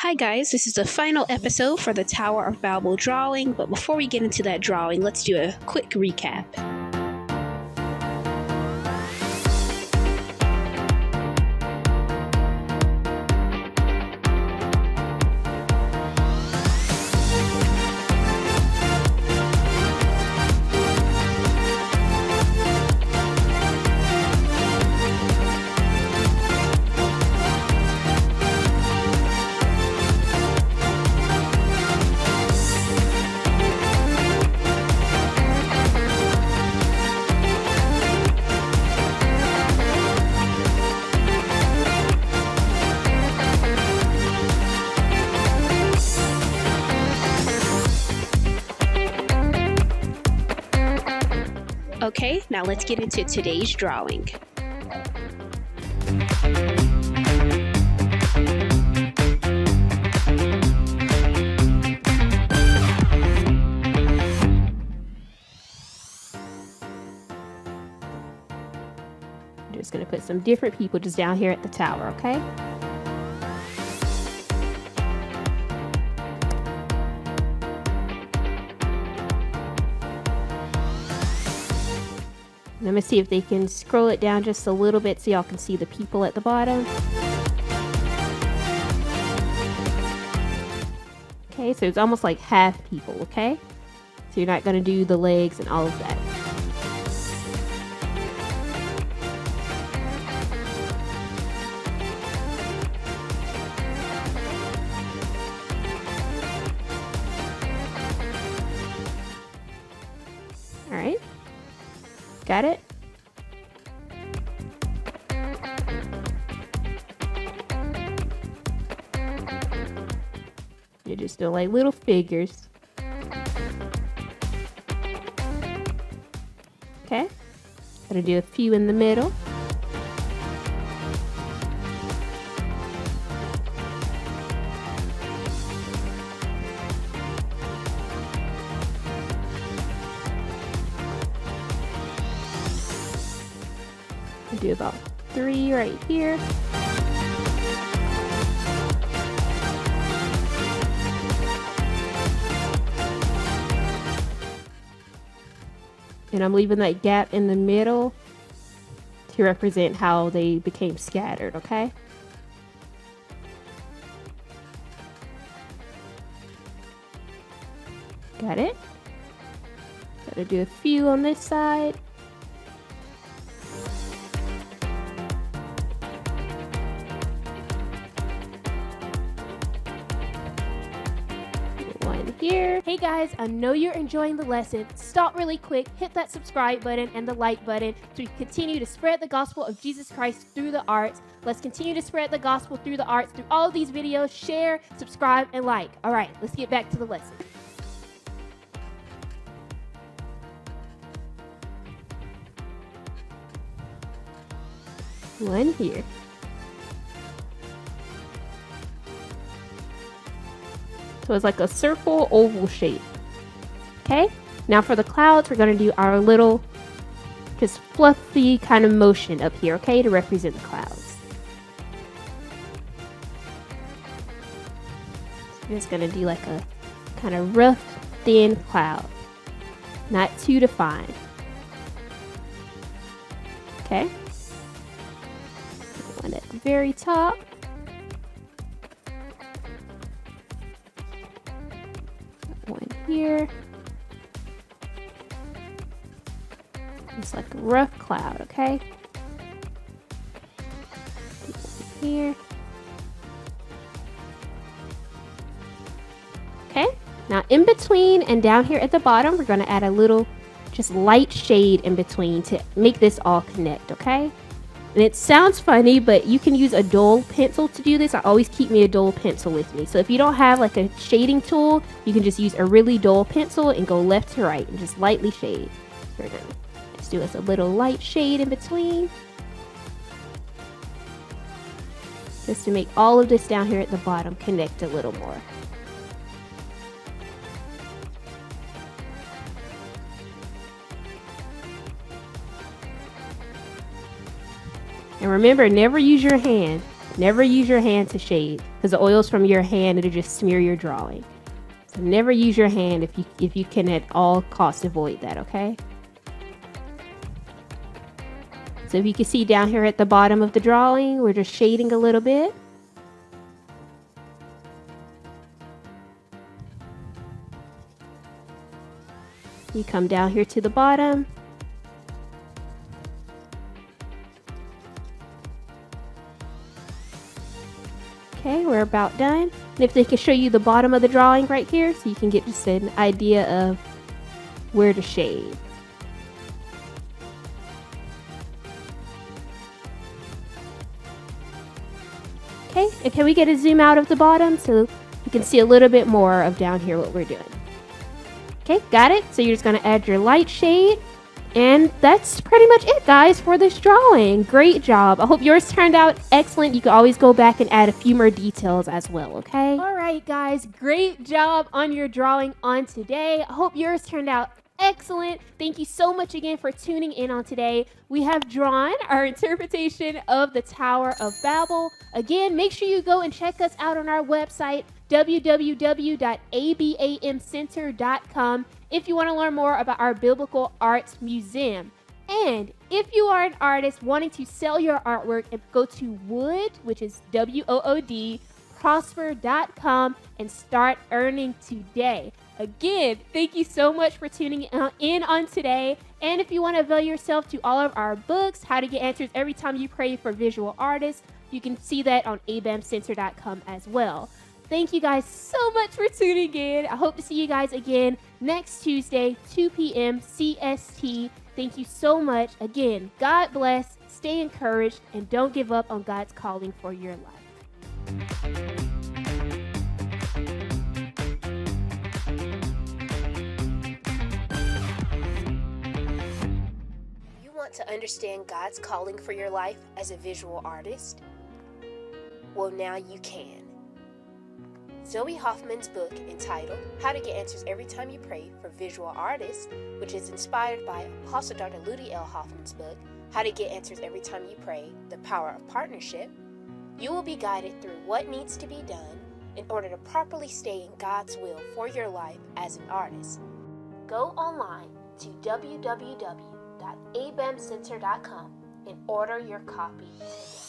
Hi guys, this is the final episode for the Tower of Babel drawing, but before we get into that drawing, let's do a quick recap. Okay, now let's get into today's drawing. I'm just going to put some different people just down here at the tower, okay? And I'm going to see if they can scroll it down just a little bit so y'all can see the people at the bottom. Okay, so it's almost like half people, okay? So you're not going to do the legs and all of that. All right. Got it? You're just doing like little figures. Okay. Gotta do a few in the middle. Do about 3 right here. And I'm leaving that gap in the middle to represent how they became scattered, okay? Got it? Gotta do a few on this side. Here. Hey guys, I know you're enjoying the lesson. Stop really quick, hit that subscribe button and the like button so we can continue to spread the gospel of Jesus Christ through the arts. Let's continue to spread the gospel through the arts through all of these videos. Share, subscribe, and like. All right, let's get back to the lesson. One here. So it's like a circle oval shape. Okay, now for the clouds, we're going to do our little just fluffy kind of motion up here, okay, to represent the clouds. So we're just going to do like a kind of rough, thin cloud, not too defined. Okay, one at the very top. One here. It's like a rough cloud, okay? One here. Okay, now in between and down here at the bottom, we're going to add a little just light shade in between to make this all connect, okay? And it sounds funny, but you can use a dull pencil to do this. I always keep me a dull pencil with me. So if you don't have like a shading tool, you can just use a really dull pencil and go left to right and just lightly shade. So we're gonna just do us a little light shade in between. Just to make all of this down here at the bottom connect a little more. And remember, never use your hand. Never use your hand to shade, because the oils from your hand, it'll just smear your drawing. So never use your hand if you can at all costs avoid that, okay? So if you can see down here at the bottom of the drawing, we're just shading a little bit. You come down here to the bottom. Okay, we're about done. And if they can show you the bottom of the drawing right here, so you can get just an idea of where to shade. Okay, and can we get a zoom out of the bottom so you can see a little bit more of down here what we're doing? Okay, got it? So you're just gonna add your light shade. And that's pretty much it, guys, for this drawing. Great job. I hope yours turned out excellent. You can always go back and add a few more details as well, okay? All right, guys, great job on your drawing on today. I hope yours turned out excellent. Thank you so much again for tuning in on today. We have drawn our interpretation of the Tower of Babel. Again, make sure you go and check us out on our website, www.abamcenter.com, if you want to learn more about our Biblical Arts Museum. And if you are an artist wanting to sell your artwork, go to Wood, which is WOOD, prosper.com, and start earning today. Again, thank you so much for tuning in on today. And if you want to avail yourself to all of our books, How to Get Answers Every Time You Pray for Visual Artists, you can see that on abamcenter.com as well. Thank you guys so much for tuning in. I hope to see you guys again next Tuesday, 2 p.m. CST. Thank you so much. Again, God bless, stay encouraged, and don't give up on God's calling for your life. You want to understand God's calling for your life as a visual artist? Well, now you can. Zoe Hoffman's book entitled How to Get Answers Every Time You Pray for Visual Artists, which is inspired by Apostle Dr. Ludi L. Hoffman's book, How to Get Answers Every Time You Pray, The Power of Partnership, you will be guided through what needs to be done in order to properly stay in God's will for your life as an artist. Go online to www.abamcenter.com and order your copy today.